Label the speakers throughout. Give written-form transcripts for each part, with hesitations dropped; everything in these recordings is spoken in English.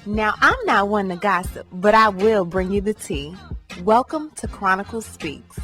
Speaker 1: Now, I'm not one to gossip, but I will bring you the tea. Welcome to Chronicle Speaks.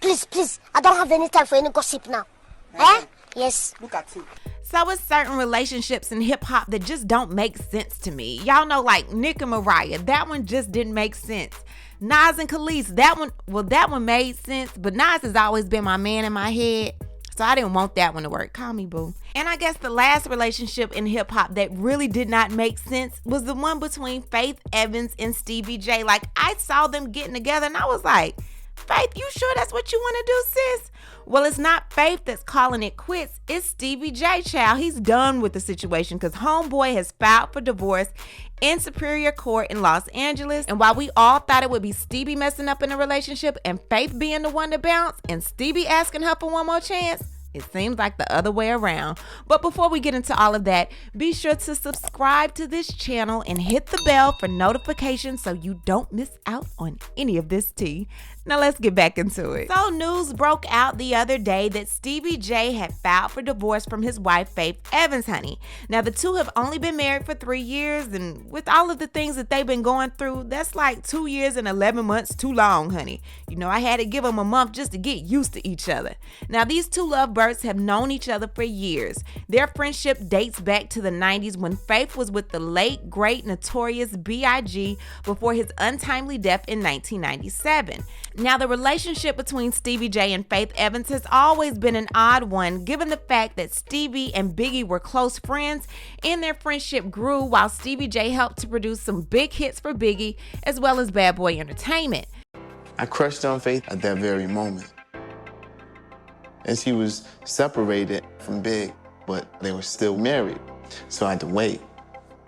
Speaker 2: Please, I don't have any time for any gossip now. Eh? Yes.
Speaker 3: Look at you.
Speaker 1: So it's certain relationships in hip-hop that just don't make sense to me. Y'all know, like Nick and Mariah, that one just didn't make sense. Nas and Khalees, that one made sense, but Nas has always been my man in my head, so I didn't want that one to work. Call me boo. And I guess the last relationship in hip-hop that really did not make sense was the one between Faith Evans and Stevie J. Like, I saw them getting together and I was like, Faith, you sure that's what you want to do, sis? Well, it's not Faith that's calling it quits. It's Stevie J, child. He's done with the situation because homeboy has filed for divorce in Superior Court in Los Angeles. And while we all thought it would be Stevie messing up in a relationship and Faith being the one to bounce and Stevie asking her for one more chance, it seems like the other way around. But before we get into all of that, be sure to subscribe to this channel and hit the bell for notifications so you don't miss out on any of this tea. Now let's get back into it. So news broke out the other day that Stevie J had filed for divorce from his wife, Faith Evans, honey. Now the two have only been married for 3 years, and with all of the things that they've been going through, that's like 2 years and 11 months too long, honey. You know, I had to give them a month just to get used to each other. Now these two lovebirds have known each other for years. Their friendship dates back to the 90s when Faith was with the late, great Notorious B.I.G. before his untimely death in 1997. Now, the relationship between Stevie J and Faith Evans has always been an odd one, given the fact that Stevie and Biggie were close friends, and their friendship grew while Stevie J helped to produce some big hits for Biggie, as well as Bad Boy Entertainment.
Speaker 4: I crushed on Faith at that very moment. And she was separated from Big, but they were still married, so I had to wait.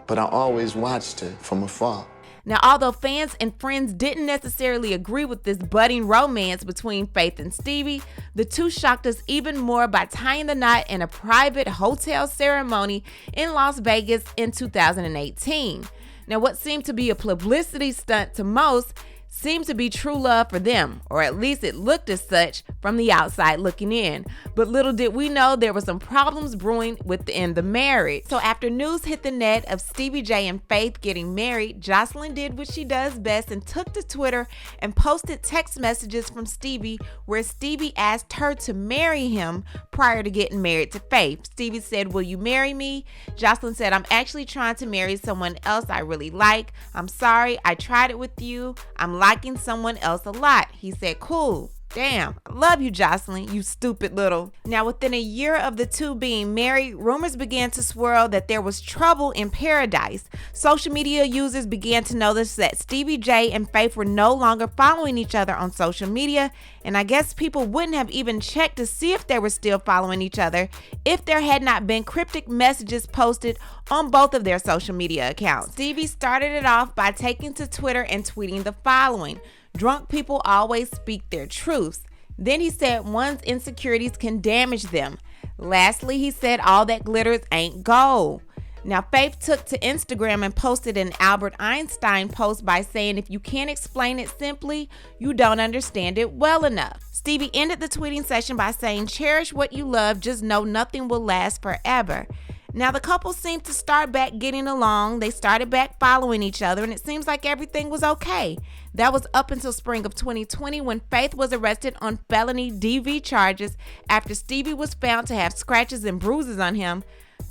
Speaker 4: But I always watched her from afar.
Speaker 1: Now, although fans and friends didn't necessarily agree with this budding romance between Faith and Stevie, the two shocked us even more by tying the knot in a private hotel ceremony in Las Vegas in 2018. Now, what seemed to be a publicity stunt to most seemed to be true love for them, or at least it looked as such from the outside looking in. But little did we know there were some problems brewing within the marriage. So after news hit the net of Stevie J and Faith getting married, Jocelyn did what she does best and took to Twitter and posted text messages from Stevie where Stevie asked her to marry him prior to getting married to Faith. Stevie said, "Will you marry me?" Jocelyn said, "I'm actually trying to marry someone else I really like. I'm sorry, I tried it with you. I'm liking someone else a lot." He said, "Cool. Damn, I love you, Jocelyn, you stupid little." Now, within a year of the two being married, rumors began to swirl that there was trouble in paradise. Social media users began to notice that Stevie J and Faith were no longer following each other on social media, and I guess people wouldn't have even checked to see if they were still following each other if there had not been cryptic messages posted on both of their social media accounts. Stevie started it off by taking to Twitter and tweeting the following: "Drunk people always speak their truths." Then he said one's insecurities can damage them. Lastly, he said all that glitters ain't gold. Now, Faith took to Instagram and posted an Albert Einstein post by saying, "If you can't explain it simply, you don't understand it well enough." Stevie ended the tweeting session by saying, "Cherish what you love, just know nothing will last forever." Now, the couple seemed to start back getting along. They started back following each other, and it seems like everything was okay. That was up until spring of 2020 when Faith was arrested on felony DV charges after Stevie was found to have scratches and bruises on him.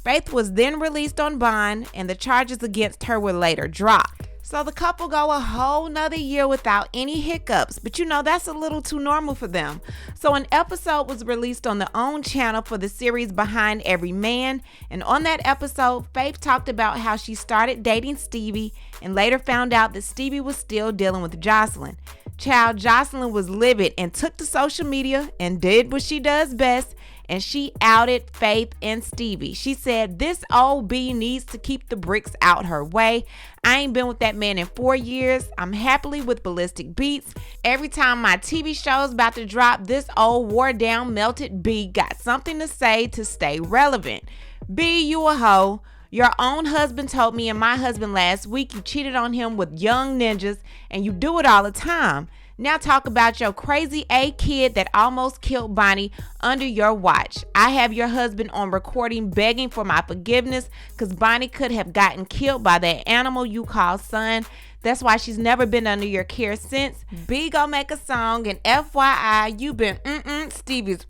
Speaker 1: Faith was then released on bond, and the charges against her were later dropped. So the couple go a whole nother year without any hiccups, but you know that's a little too normal for them. So an episode was released on their own channel for the series Behind Every Man, and on that episode, Faith talked about how she started dating Stevie and later found out that Stevie was still dealing with Jocelyn. Child, Jocelyn was livid and took to social media and did what she does best, and she outed Faith and Stevie. She said, "This old B needs to keep the bricks out her way. I ain't been with that man in 4 years. I'm happily with Ballistic Beats. Every time my TV show's about to drop, this old wore down melted B got something to say to stay relevant. B, you a hoe. Your own husband told me and my husband last week you cheated on him with young ninjas and you do it all the time. Now talk about your crazy A kid that almost killed Bonnie under your watch. I have your husband on recording begging for my forgiveness because Bonnie could have gotten killed by that animal you call son. That's why she's never been under your care since. B gon' make a song, and FYI, you been Stevie's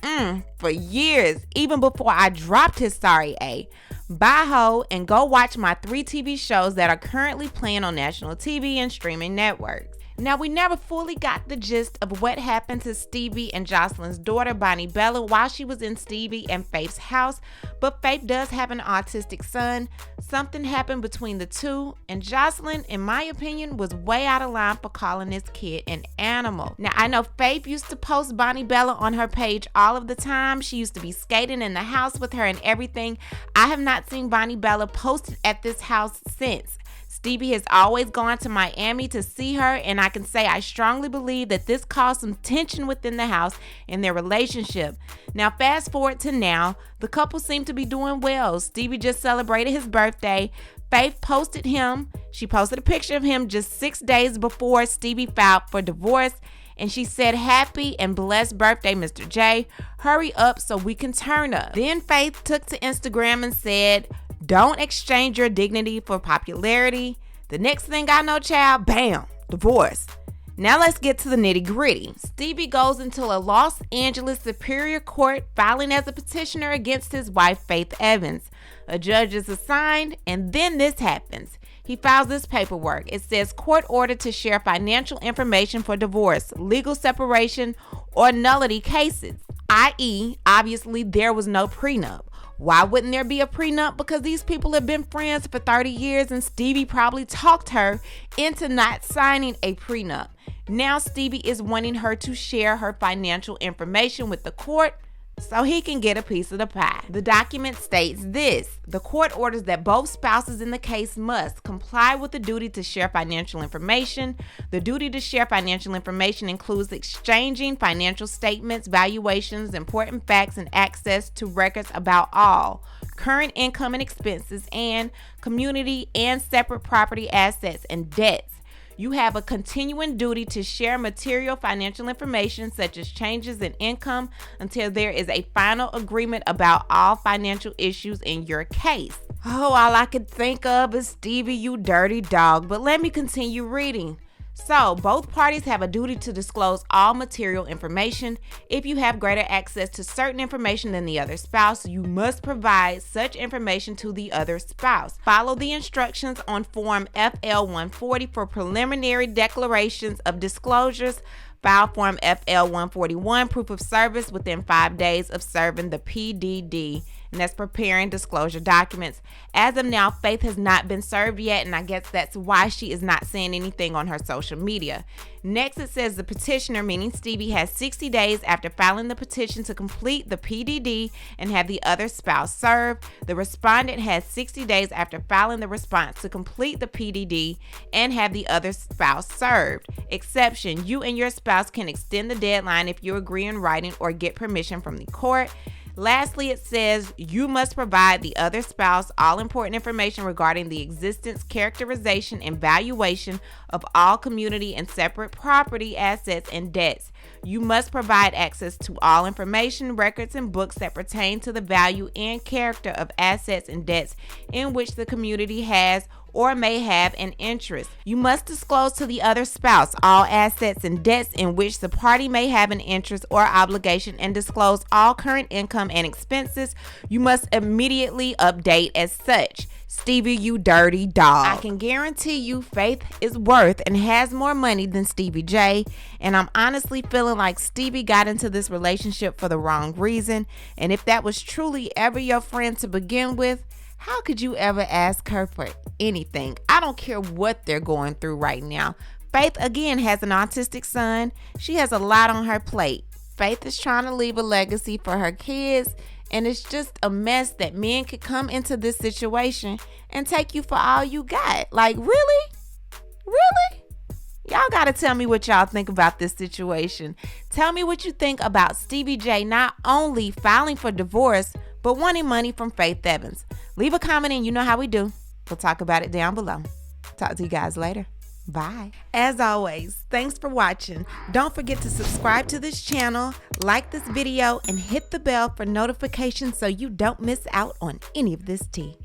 Speaker 1: for years, even before I dropped his Sorry A. Bye ho, and go watch my 3 TV shows that are currently playing on national TV and streaming networks. Now, we never fully got the gist of what happened to Stevie and Jocelyn's daughter, Bonnie Bella, while she was in Stevie and Faith's house, but Faith does have an autistic son. Something happened between the two, and Jocelyn, in my opinion, was way out of line for calling this kid an animal. Now, I know Faith used to post Bonnie Bella on her page all of the time. She used to be skating in the house with her and everything. I have not seen Bonnie Bella posted at this house since. Stevie has always gone to Miami to see her, and I can say I strongly believe that this caused some tension within the house and their relationship. Now, fast forward to now, the couple seem to be doing well. Stevie just celebrated his birthday. Faith posted him. She posted a picture of him just 6 days before Stevie filed for divorce, and she said, "Happy and blessed birthday, Mr. J. Hurry up so we can turn up." Then Faith took to Instagram and said, "Don't exchange your dignity for popularity." The next thing I know, child, bam, divorce. Now let's get to the nitty gritty. Stevie goes into a Los Angeles Superior Court filing as a petitioner against his wife, Faith Evans. A judge is assigned, and then this happens. He files this paperwork. It says court ordered to share financial information for divorce, legal separation, or nullity cases, i.e., obviously there was no prenup. Why wouldn't there be a prenup? Because these people have been friends for 30 years and Stevie probably talked her into not signing a prenup. Now Stevie is wanting her to share her financial information with the court so he can get a piece of the pie. The document states this: the court orders that both spouses in the case must comply with the duty to share financial information. The duty to share financial information includes exchanging financial statements, valuations, important facts, and access to records about all current income and expenses and community and separate property assets and debts. You have a continuing duty to share material financial information such as changes in income until there is a final agreement about all financial issues in your case. Oh, all I could think of is Stevie, you dirty dog. But let me continue reading. So, both parties have a duty to disclose all material information. If you have greater access to certain information than the other spouse, you must provide such information to the other spouse. Follow the instructions on Form FL 140 for preliminary declarations of disclosures. File Form FL 141, proof of service, within 5 days of serving the PDD. And that's preparing disclosure documents. As of now, Faith has not been served yet, and I guess that's why she is not saying anything on her social media. Next, it says the petitioner, meaning Stevie, has 60 days after filing the petition to complete the PDD and have the other spouse served. The respondent has 60 days after filing the response to complete the PDD and have the other spouse served. Exception: you and your spouse can extend the deadline if you agree in writing or get permission from the court. Lastly, it says you must provide the other spouse all important information regarding the existence, characterization, and valuation of all community and separate property assets and debts. You must provide access to all information, records, and books that pertain to the value and character of assets and debts in which the community has or may have an interest. You must disclose to the other spouse all assets and debts in which the party may have an interest or obligation, and disclose all current income and expenses. You must immediately update as such. Stevie, you dirty dog. I can guarantee you Faith is worth and has more money than Stevie J, and I'm honestly feeling like Stevie got into this relationship for the wrong reason. And if that was truly ever your friend to begin with, how could you ever ask her for anything? I don't care what they're going through right now. Faith, again, has an autistic son. She has a lot on her plate. Faith is trying to leave a legacy for her kids, and it's just a mess that men could come into this situation and take you for all you got. Like, really? Really? Y'all gotta tell me what y'all think about this situation. Tell me what you think about Stevie J not only filing for divorce, but wanting money from Faith Evans. Leave a comment and you know how we do. We'll talk about it down below. Talk to you guys later. Bye. As always, thanks for watching. Don't forget to subscribe to this channel, like this video, and hit the bell for notifications so you don't miss out on any of this tea.